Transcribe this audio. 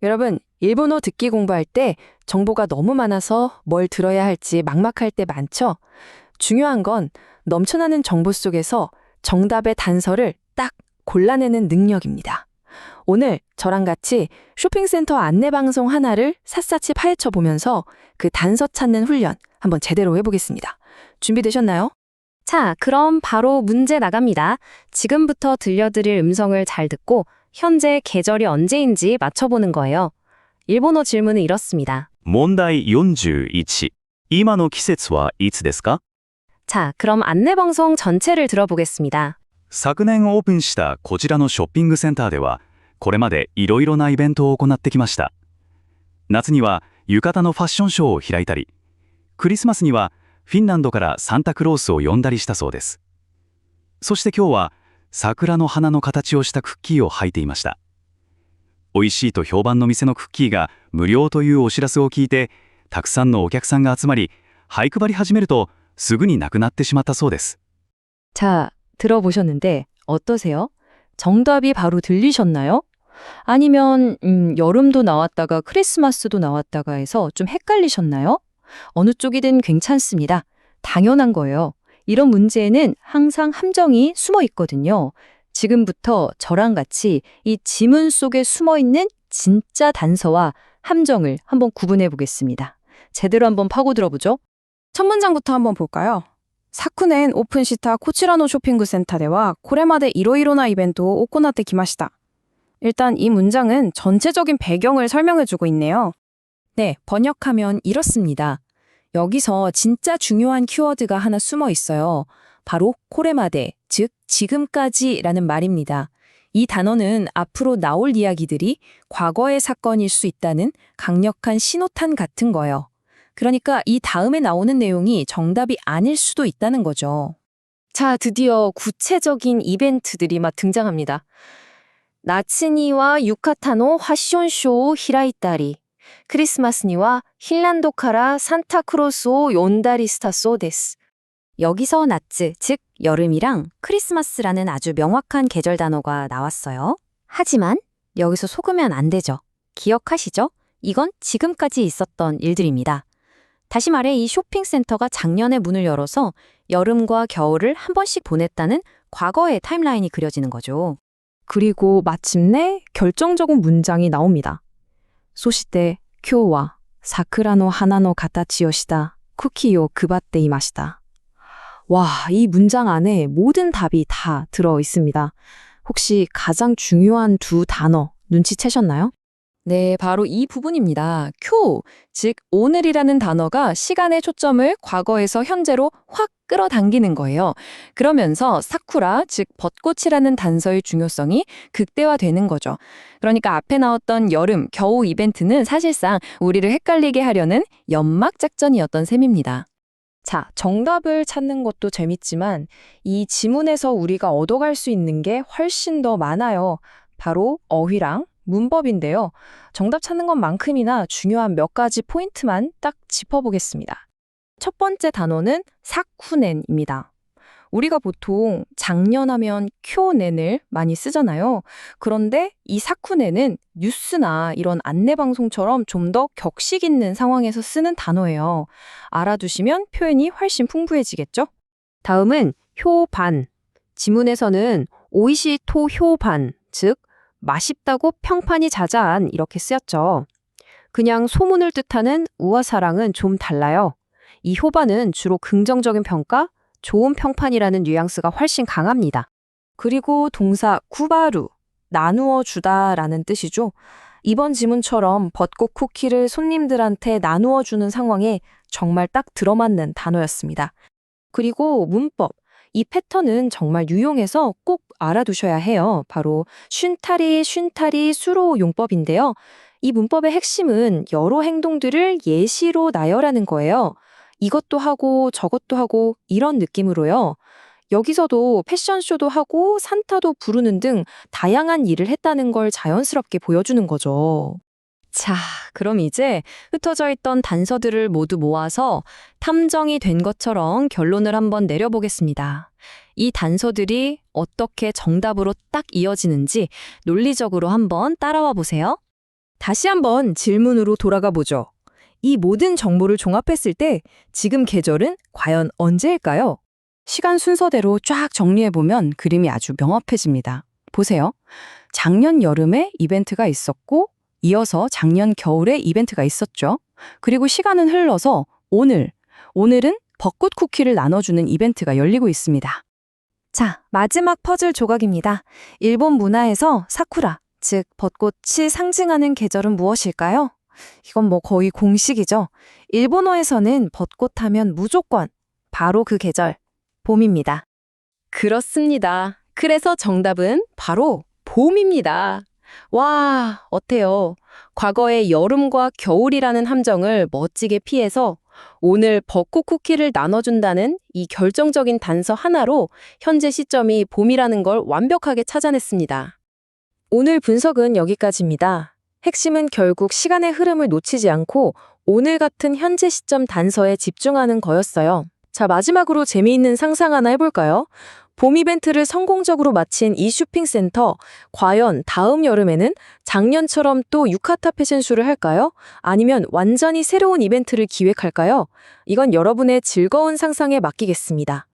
여러분, 일본어 듣기 공부할 때 정보가 너무 많아서 뭘 들어야 할지 막막할 때 많죠? 중요한 건 넘쳐나는 정보 속에서 정답의 단서를 딱 골라내는 능력입니다. 오늘 저랑 같이 쇼핑센터 안내방송 하나를 샅샅이 파헤쳐 보면서 그 단서 찾는 훈련 한번 제대로 해보겠습니다. 준비되셨나요? 자, 그럼 바로 문제 나갑니다. 지금부터 들려드릴 음성을 잘 듣고 현재 계절이 언제인지 맞춰보는 거예요. 일본어 질문은 이렇습니다. 問題41。今の季節はいつですか？ 자, 그럼 안내방송 전체를 들어보겠습니다. 昨年オープンしたこちらのショッピングセンターでは、これまでいろいろなイベントを行ってきました。夏には浴衣のファッションショーを開いたり、クリスマスにはフィンランドからサンタクロースを呼んだりしたそうです。そして今日は桜の花の形をしたクッキーを履いていました。美味しいと評判の店のクッキーが無料というお知らせを聞いて、たくさんのお客さんが集まり、配配り始めるとすぐになくなってしまったそうです。 자, 들어보셨는데 어떠세요? 정답이 바로 들리셨나요? 아니면 여름도 나왔다가 크리스마스도 나왔다가 해서 좀 헷갈리셨나요? 어느 쪽이든 괜찮습니다. 당연한 거예요. 이런 문제에는 항상 함정이 숨어 있거든요. 지금부터 저랑 같이 이 지문 속에 숨어 있는 진짜 단서와 함정을 한번 구분해 보겠습니다. 제대로 한번 파고들어 보죠. 첫 문장부터 한번 볼까요? 사쿠넨 오픈시타 코치라노 쇼핑 센터では これまでいろいろなイベントを行ってきました. 일단 이 문장은 전체적인 배경을 설명해주고 있네요. 네, 번역하면 이렇습니다. 여기서 진짜 중요한 키워드가 하나 숨어 있어요. 바로 코레마데, 즉 지금까지라는 말입니다. 이 단어는 앞으로 나올 이야기들이 과거의 사건일 수 있다는 강력한 신호탄 같은 거예요. 그러니까 이 다음에 나오는 내용이 정답이 아닐 수도 있다는 거죠. 자, 드디어 구체적인 이벤트들이 막 등장합니다. 나츠니와 유카타노 파션쇼 히라이타리, 크리스마스니와 힐란도카라 산타크로스오 온다리스타소 데스. 여기서 나츠, 즉 여름이랑 크리스마스라는 아주 명확한 계절 단어가 나왔어요. 하지만 여기서 속으면 안 되죠. 기억하시죠? 이건 지금까지 있었던 일들입니다. 다시 말해 이 쇼핑센터가 작년에 문을 열어서 여름과 겨울을 한 번씩 보냈다는 과거의 타임라인이 그려지는 거죠. 그리고 마침내 결정적인 문장이 나옵니다. 소시테 쿄와 사쿠라노 하나노 가타치요시다 쿠키요 그바tte 이마시다. 와, 이 문장 안에 모든 답이 다 들어 있습니다. 혹시 가장 중요한 두 단어 눈치채셨나요? 네, 바로 이 부분입니다. 쿄, 즉 오늘이라는 단어가 시간의 초점을 과거에서 현재로 확 끌어당기는 거예요. 그러면서 사쿠라, 즉 벚꽃이라는 단서의 중요성이 극대화되는 거죠. 그러니까 앞에 나왔던 여름, 겨우 이벤트는 사실상 우리를 헷갈리게 하려는 연막 작전이었던 셈입니다. 자, 정답을 찾는 것도 재밌지만 이 지문에서 우리가 얻어갈 수 있는 게 훨씬 더 많아요. 바로 어휘랑 문법인데요. 정답 찾는 것만큼이나 중요한 몇 가지 포인트만 딱 짚어보겠습니다. 첫 번째 단어는 사쿠넨입니다. 우리가 보통 작년하면 쿄넨을 많이 쓰잖아요. 그런데 이 사쿠넨은 뉴스나 이런 안내방송처럼 좀 더 격식 있는 상황에서 쓰는 단어예요. 알아두시면 표현이 훨씬 풍부해지겠죠? 다음은 효반. 지문에서는 오이시토 효반, 즉 맛있다고 평판이 자자한 이렇게 쓰였죠. 그냥 소문을 뜻하는 우와사랑은 좀 달라요. 이 효반은 주로 긍정적인 평가, 좋은 평판이라는 뉘앙스가 훨씬 강합니다. 그리고 동사 쿠바루, 나누어 주다라는 뜻이죠. 이번 지문처럼 벚꽃 쿠키를 손님들한테 나누어 주는 상황에 정말 딱 들어맞는 단어였습니다. 그리고 문법, 이 패턴은 정말 유용해서 꼭 알아두셔야 해요. 바로 쉰타리 수로 용법인데요. 이 문법의 핵심은 여러 행동들을 예시로 나열하는 거예요. 이것도 하고 저것도 하고 이런 느낌으로요. 여기서도 패션쇼도 하고 산타도 부르는 등 다양한 일을 했다는 걸 자연스럽게 보여주는 거죠. 자, 그럼 이제 흩어져 있던 단서들을 모두 모아서 탐정이 된 것처럼 결론을 한번 내려보겠습니다. 이 단서들이 어떻게 정답으로 딱 이어지는지 논리적으로 한번 따라와 보세요. 다시 한번 질문으로 돌아가 보죠. 이 모든 정보를 종합했을 때 지금 계절은 과연 언제일까요? 시간 순서대로 쫙 정리해보면 그림이 아주 명확해집니다. 보세요. 작년 여름에 이벤트가 있었고, 이어서 작년 겨울에 이벤트가 있었죠. 그리고 시간은 흘러서 오늘은 벚꽃 쿠키를 나눠주는 이벤트가 열리고 있습니다. 자, 마지막 퍼즐 조각입니다. 일본 문화에서 사쿠라, 즉 벚꽃이 상징하는 계절은 무엇일까요? 이건 뭐 거의 공식이죠. 일본어에서는 벚꽃 하면 무조건 바로 그 계절, 봄입니다. 그렇습니다. 그래서 정답은 바로 봄입니다. 와, 어때요? 과거의 여름과 겨울이라는 함정을 멋지게 피해서 오늘 벚꽃 쿠키를 나눠준다는 이 결정적인 단서 하나로 현재 시점이 봄이라는 걸 완벽하게 찾아냈습니다. 오늘 분석은 여기까지입니다. 핵심은 결국 시간의 흐름을 놓치지 않고 오늘 같은 현재 시점 단서에 집중하는 거였어요. 자, 마지막으로 재미있는 상상 하나 해볼까요? 봄 이벤트를 성공적으로 마친 이 쇼핑센터, 과연 다음 여름에는 작년처럼 또 유카타 패션쇼를 할까요? 아니면 완전히 새로운 이벤트를 기획할까요? 이건 여러분의 즐거운 상상에 맡기겠습니다.